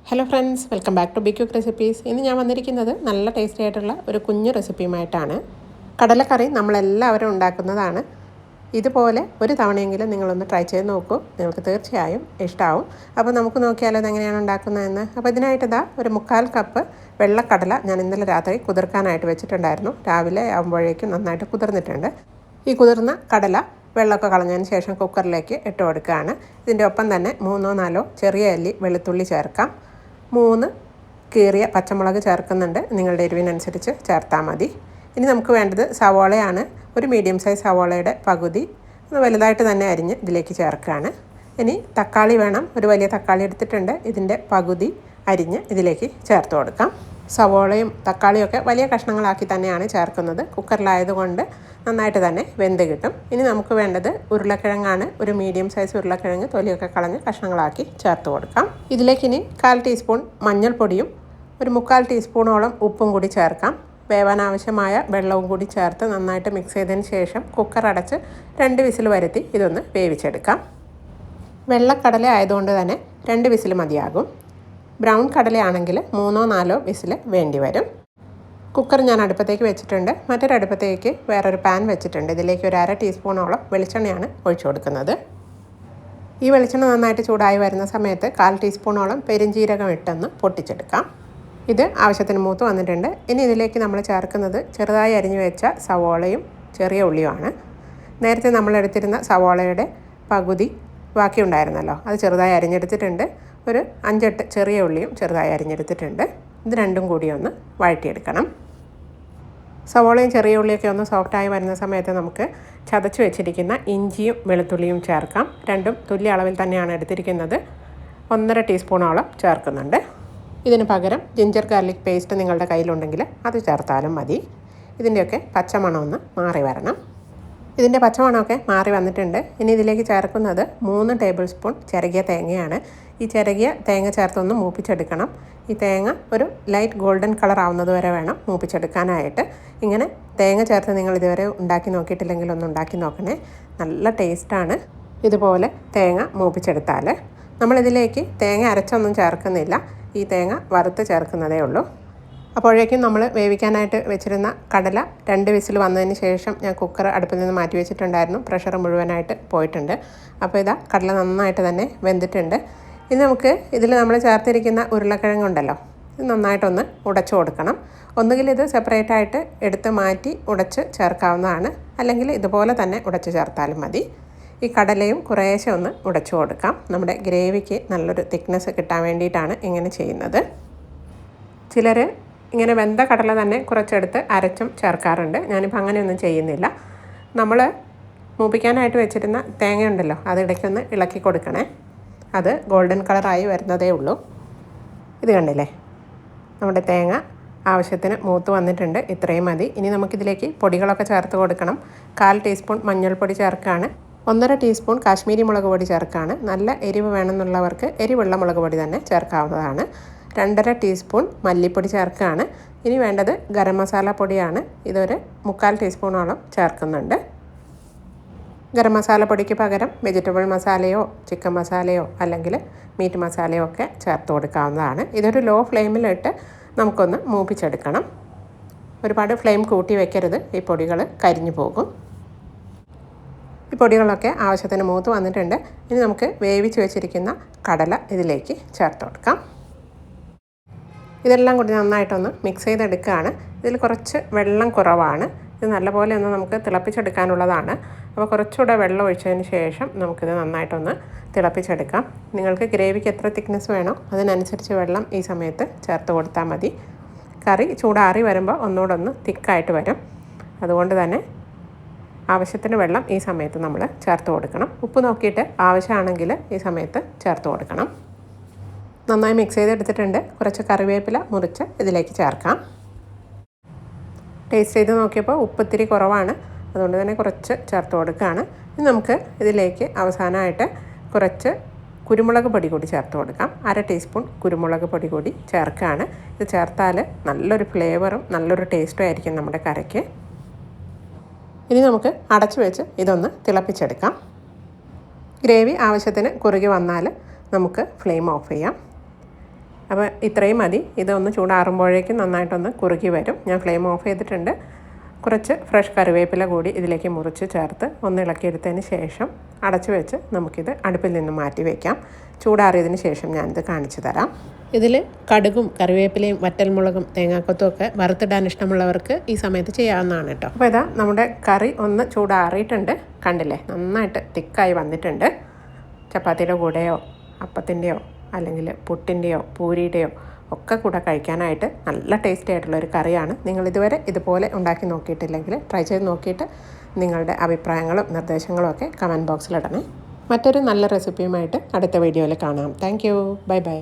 Hello friends, welcome back to Be Quick Recipes. ഇന്ന് ഞാൻ വന്നിരിക്കുന്നത് നല്ല ടേസ്റ്റി ആയിട്ടുള്ള ഒരു കുഞ്ഞു റെസിപ്പിയുമായിട്ടാണ്. കടലക്കറി നമ്മളെല്ലാവരും ഉണ്ടാക്കുന്നതാണ്. ഇതുപോലെ ഒരു തവണയെങ്കിലും നിങ്ങളൊന്ന് ട്രൈ ചെയ്ത് നോക്കൂ, നിങ്ങൾക്ക് തീർച്ചയായും ഇഷ്ടമാവും. അപ്പോൾ നമുക്ക് നോക്കിയാലോ അതെങ്ങനെയാണ് ഉണ്ടാക്കുന്നതെന്ന്. അപ്പോൾ ഇതിനായിട്ട് ഒരു 1/4 കപ്പ് വെള്ളക്കടല ഞാൻ ഇന്നലെ രാത്രി കുതിർക്കാനായിട്ട് വെച്ചിട്ടുണ്ടായിരുന്നു. രാവിലെ ആകുമ്പോഴേക്കും നന്നായിട്ട് കുതിർന്നിട്ടുണ്ട്. ഈ കുതിർന്ന കടല വെള്ളമൊക്കെ കളഞ്ഞതിന് ശേഷം കുക്കറിലേക്ക് ഇട്ട് കൊടുക്കുകയാണ്. ഇതിൻ്റെ ഒപ്പം തന്നെ 3-4 ചെറിയ അല്ലി വെളുത്തുള്ളി ചേർക്കാം. 3 കീറിയ പച്ചമുളക് ചേർക്കുന്നുണ്ട്. നിങ്ങളുടെ എരിവിനനുസരിച്ച് ചേർത്താൽ മതി. ഇനി നമുക്ക് വേണ്ടത് സവോളയാണ്. ഒരു മീഡിയം സൈസ് സവോളയുടെ പകുതി വലുതായിട്ട് തന്നെ അരിഞ്ഞ് ഇതിലേക്ക് ചേർക്കുകയാണ്. ഇനി തക്കാളി വേണം. ഒരു വലിയ തക്കാളി എടുത്തിട്ടുണ്ട്. ഇതിൻ്റെ പകുതി അരിഞ്ഞ് ഇതിലേക്ക് ചേർത്ത് കൊടുക്കാം. സവോളയും തക്കാളിയൊക്കെ വലിയ കഷ്ണങ്ങളാക്കി തന്നെയാണ് ചേർക്കുന്നത്. കുക്കറിലായതുകൊണ്ട് നന്നായിട്ട് തന്നെ വെന്ത് കിട്ടും. ഇനി നമുക്ക് വേണ്ടത് ഉരുളക്കിഴങ്ങാണ്. ഒരു മീഡിയം സൈസ് ഉരുളക്കിഴങ്ങ് തൊലിയൊക്കെ കളഞ്ഞ് കഷ്ണങ്ങളാക്കി ചേർത്ത് കൊടുക്കാം. ഇതിലേക്ക് ഇനി 1/4 ടീസ്പൂൺ മഞ്ഞൾപ്പൊടിയും ഒരു 3/4 ടീസ്പൂണോളം ഉപ്പും കൂടി ചേർക്കാം. വേവാൻ ആവശ്യമായ വെള്ളവും കൂടി ചേർത്ത് നന്നായിട്ട് മിക്സ് ചെയ്തതിന് ശേഷം കുക്കർ അടച്ച് 2 വിസിൽ വരുത്തി ഇതൊന്ന് വേവിച്ചെടുക്കാം. വെള്ളക്കടല ആയതുകൊണ്ട് തന്നെ 2 വിസിൽ മതിയാകും. ബ്രൗൺ കടലയാണെങ്കിൽ 3-4 വിസിൽ വേണ്ടി വരും. കുക്കർ ഞാൻ അടുപ്പത്തേക്ക് വെച്ചിട്ടുണ്ട്. മറ്റൊരടുപ്പത്തേക്ക് വേറൊരു പാൻ വെച്ചിട്ടുണ്ട്. ഇതിലേക്ക് ഒരു 1/2 ടീസ്പൂണോളം വെളിച്ചെണ്ണയാണ് ഒഴിച്ചു കൊടുക്കുന്നത്. ഈ വെളിച്ചെണ്ണ നന്നായിട്ട് ചൂടായി വരുന്ന സമയത്ത് 1/4 ടീസ്പൂണോളം പെരുംജീരകം ഇട്ടൊന്ന് പൊട്ടിച്ചെടുക്കാം. ഇത് ആവശ്യത്തിന് മൂത്ത് വന്നിട്ടുണ്ട്. ഇനി ഇതിലേക്ക് നമ്മൾ ചേർക്കുന്നത് ചെറുതായി അരിഞ്ഞു വെച്ച സവോളയും ചെറിയ ഉള്ളിയുമാണ്. നേരത്തെ നമ്മൾ എടുത്തിരുന്ന സവോളയുടെ പകുതി ബാക്കി ഉണ്ടായിരുന്നല്ലോ, അത് ചെറുതായി അരിഞ്ഞെടുത്തിട്ടുണ്ട്. ഒരു 5-8 ചെറിയ ഉള്ളിയും ചെറുതായി അരിഞ്ഞെടുത്തിട്ടുണ്ട്. ഇത് രണ്ടും കൂടി ഒന്ന് വഴറ്റിയെടുക്കണം. സവോളയും ചെറിയ ഉള്ളിയൊക്കെ ഒന്ന് സോഫ്റ്റായി വരുന്ന സമയത്ത് നമുക്ക് ചതച്ച് വെച്ചിരിക്കുന്ന ഇഞ്ചിയും വെളുത്തുള്ളിയും ചേർക്കാം. രണ്ടും തുല്യ അളവിൽ തന്നെയാണ് എടുത്തിരിക്കുന്നത്. 1.5 ടീസ്പൂണോളം ചേർക്കുന്നുണ്ട്. ഇതിന് പകരം ജിഞ്ചർ ഗാർലിക് പേസ്റ്റ് നിങ്ങളുടെ കയ്യിലുണ്ടെങ്കിൽ അത് ചേർത്താലും മതി. ഇതിൻ്റെയൊക്കെ പച്ചമണം ഒന്ന് മാറി വരണം. ഇതിൻ്റെ പച്ചമണമൊക്കെ മാറി വന്നിട്ടുണ്ട്. ഇനി ഇതിലേക്ക് ചേർക്കുന്നത് 3 ടേബിൾ സ്പൂൺ ചിരകിയ തേങ്ങയാണ്. ഈ ചിരകിയ തേങ്ങ ചേർത്തൊന്ന് മൂപ്പിച്ചെടുക്കണം. ഈ തേങ്ങ ഒരു ലൈറ്റ് ഗോൾഡൻ കളർ ആവുന്നത് വരെ വേണം മൂപ്പിച്ചെടുക്കാനായിട്ട്. ഇങ്ങനെ തേങ്ങ ചേർത്ത് നിങ്ങൾ ഇതുവരെ ഉണ്ടാക്കി നോക്കിയിട്ടില്ലെങ്കിൽ ഒന്ന് ഉണ്ടാക്കി നോക്കണേ. നല്ല ടേസ്റ്റാണ് ഇതുപോലെ തേങ്ങ മൂപ്പിച്ചെടുത്താൽ. നമ്മളിതിലേക്ക് തേങ്ങ അരച്ചൊന്നും ചേർക്കുന്നില്ല. ഈ തേങ്ങ വറുത്ത് ചേർക്കുന്നതേ ഉള്ളൂ. അപ്പോഴേക്കും നമ്മൾ വേവിക്കാനായിട്ട് വെച്ചിരുന്ന കടല 2 വിസിൽ വന്നതിന് ശേഷം ഞാൻ കുക്കർ അടുപ്പിൽ നിന്ന് മാറ്റി വെച്ചിട്ടുണ്ടായിരുന്നു. പ്രഷർ മുഴുവനായിട്ട് പോയിട്ടുണ്ട്. അപ്പോൾ കടല നന്നായിട്ട് തന്നെ വെന്തിട്ടുണ്ട്. ഇനി നമുക്ക് ഇതിൽ നമ്മൾ ചേർത്തിരിക്കുന്ന ഉരുളക്കിഴങ്ങുണ്ടല്ലോ, ഇത് നന്നായിട്ടൊന്ന് ഉടച്ചു കൊടുക്കണം. ഒന്നുകിൽ ഇത് സെപ്പറേറ്റായിട്ട് എടുത്ത് മാറ്റി ഉടച്ച് ചേർക്കാവുന്നതാണ്, അല്ലെങ്കിൽ ഇതുപോലെ തന്നെ ഉടച്ച് ചേർത്താലും മതി. ഈ കടലയും കുറേശ്ശെ ഒന്ന് ഉടച്ചു കൊടുക്കാം. നമ്മുടെ ഗ്രേവിക്ക് നല്ലൊരു തിക്നെസ് കിട്ടാൻ വേണ്ടിയിട്ടാണ് ഇങ്ങനെ ചെയ്യുന്നത്. ചിലർ ഇങ്ങനെ വെന്ത കടല തന്നെ കുറച്ചെടുത്ത് അരച്ചും ചേർക്കാറുണ്ട്. ഞാനിപ്പോൾ അങ്ങനെയൊന്നും ചെയ്യുന്നില്ല. നമ്മൾ മൂപ്പിക്കാനായിട്ട് വെച്ചിരുന്ന തേങ്ങ ഉണ്ടല്ലോ, അത് ഇടയ്ക്കൊന്ന് ഇളക്കി കൊടുക്കണേ. അത് ഗോൾഡൻ കളറായി വരുന്നതേ ഉള്ളൂ. ഇത് കണ്ടില്ലേ, നമ്മുടെ തേങ്ങ ആവശ്യത്തിന് മൂത്ത് വന്നിട്ടുണ്ട്. ഇത്രയും മതി. ഇനി നമുക്കിതിലേക്ക് പൊടികളൊക്കെ ചേർത്ത് കൊടുക്കണം. 1/4 ടീസ്പൂൺ മഞ്ഞൾപ്പൊടി ചേർക്കുകയാണ്. 1.5 ടീസ്പൂൺ കാശ്മീരി മുളക് പൊടി ചേർക്കുകയാണ്. നല്ല എരിവ് വേണമെന്നുള്ളവർക്ക് എരിവുള്ള മുളക് പൊടി തന്നെ ചേർക്കാവുന്നതാണ്. 2.5 ടീസ്പൂൺ മല്ലിപ്പൊടി ചേർക്കുകയാണ്. ഇനി വേണ്ടത് ഗരം മസാല പൊടിയാണ്. ഇതൊരു 3/4 ടീസ്പൂണോളം ചേർക്കുന്നുണ്ട്. ഗരം മസാല പൊടിക്ക് പകരം വെജിറ്റബിൾ മസാലയോ ചിക്കൻ മസാലയോ അല്ലെങ്കിൽ മീറ്റ് മസാലയോ ഒക്കെ ചേർത്ത് കൊടുക്കാവുന്നതാണ്. ഇതൊരു ലോ ഫ്ലെയിമിലിട്ട് നമുക്കൊന്ന് മൂപ്പിച്ചെടുക്കണം. ഒരുപാട് ഫ്ലെയിം കൂട്ടി വെക്കരുത്, ഈ പൊടികൾ കരിഞ്ഞു പോകും. ഈ പൊടികളൊക്കെ ആവശ്യത്തിന് മൂത്ത് വന്നിട്ടുണ്ട്. ഇനി നമുക്ക് വേവിച്ച് വെച്ചിരിക്കുന്ന കടല ഇതിലേക്ക് ചേർത്ത് കൊടുക്കാം. ഇതെല്ലാം കൂടി നന്നായിട്ടൊന്ന് മിക്സ് ചെയ്തെടുക്കുകയാണ്. ഇതിൽ കുറച്ച് വെള്ളം കുറവാണ്. ഇത് നല്ലപോലെ ഒന്ന് നമുക്ക് തിളപ്പിച്ചെടുക്കാനുള്ളതാണ്. അപ്പോൾ കുറച്ചുകൂടെ വെള്ളം ഒഴിച്ചതിന് ശേഷം നമുക്കിത് നന്നായിട്ടൊന്ന് തിളപ്പിച്ചെടുക്കാം. നിങ്ങൾക്ക് ഗ്രേവിക്ക് എത്ര തിക്നെസ് വേണോ അതിനനുസരിച്ച് വെള്ളം ഈ സമയത്ത് ചേർത്ത് കൊടുത്താൽ മതി. കറി ചൂടാറി വരുമ്പോൾ ഒന്നുകൂടെ ഒന്ന് തിക്കായിട്ട് വരും. അതുകൊണ്ട് തന്നെ ആവശ്യത്തിന് വെള്ളം ഈ സമയത്ത് നമ്മൾ ചേർത്ത് കൊടുക്കണം. ഉപ്പ് നോക്കിയിട്ട് ആവശ്യമാണെങ്കിൽ ഈ സമയത്ത് ചേർത്ത് കൊടുക്കണം. നന്നായി മിക്സ് ചെയ്തെടുത്തിട്ടുണ്ട്. കുറച്ച് കറിവേപ്പില മുറിച്ച് ഇതിലേക്ക് ചേർക്കാം. ടേസ്റ്റ് ചെയ്ത് നോക്കിയപ്പോൾ ഉപ്പ് ഇത്തിരി കുറവാണ്, അതുകൊണ്ട് തന്നെ കുറച്ച് ചേർത്ത് കൊടുക്കുകയാണ്. ഇനി നമുക്ക് ഇതിലേക്ക് അവസാനമായിട്ട് കുറച്ച് കുരുമുളക് പൊടി കൂടി ചേർത്ത് കൊടുക്കാം. 1/2 ടീസ്പൂൺ കുരുമുളക് പൊടി കൂടി ചേർക്കുകയാണ്. ഇത് ചേർത്താൽ നല്ലൊരു ഫ്ലേവറും നല്ലൊരു ടേസ്റ്റും ആയിരിക്കും നമ്മുടെ കറിക്ക്. ഇനി നമുക്ക് അടച്ചു വെച്ച് ഇതൊന്ന് തിളപ്പിച്ചെടുക്കാം. ഗ്രേവി ആവശ്യത്തിന് കുറുകി വന്നാൽ നമുക്ക് ഫ്ലെയിം ഓഫ് ചെയ്യാം. അപ്പോൾ ഇത്രയും മതി. ഇതൊന്ന് ചൂടാറുമ്പോഴേക്കും നന്നായിട്ടൊന്ന് കുറുകി വരും. ഞാൻ ഫ്ലെയിം ഓഫ് ചെയ്തിട്ടുണ്ട്. കുറച്ച് ഫ്രഷ് കറിവേപ്പില കൂടി ഇതിലേക്ക് മുറിച്ച് ചേർത്ത് ഒന്ന് ഇളക്കിയെടുത്തതിന് ശേഷം അടച്ചു വെച്ച് നമുക്കിത് അടുപ്പിൽ നിന്ന് മാറ്റി വയ്ക്കാം. ചൂടാറിയതിന് ശേഷം ഞാനിത് കാണിച്ചു തരാം. ഇതിൽ കടുകും കറിവേപ്പിലയും വറ്റൽമുളകും തേങ്ങാക്കൊത്തും ഒക്കെ വറുത്തിടാൻ ഇഷ്ടമുള്ളവർക്ക് ഈ സമയത്ത് ചെയ്യാവുന്നതാണ് കേട്ടോ. അപ്പോൾ ഇതാ നമ്മുടെ കറി ഒന്ന് ചൂടാറിയിട്ടുണ്ട്. കണ്ടില്ലേ, നന്നായിട്ട് തിക്കായി വന്നിട്ടുണ്ട്. ചപ്പാത്തിയുടെ കൂടെയോ അപ്പത്തിൻ്റെയോ അല്ലെങ്കിൽ പുട്ടിൻ്റെയോ പൂരിയുടെയോ ഒക്കെ കൂടെ കഴിക്കാനായിട്ട് നല്ല ടേസ്റ്റി ആയിട്ടുള്ളൊരു കറിയാണ്. നിങ്ങളിതുവരെ ഇതുപോലെ ഉണ്ടാക്കി നോക്കിയിട്ടില്ലെങ്കിൽ ട്രൈ ചെയ്ത് നോക്കിയിട്ട് നിങ്ങളുടെ അഭിപ്രായങ്ങളും നിർദ്ദേശങ്ങളും ഒക്കെ കമൻറ്റ് ബോക്സിലിടണേ. മറ്റൊരു നല്ല റെസിപ്പിയുമായിട്ട് അടുത്ത വീഡിയോയിൽ കാണാം. Thank you. Bye bye.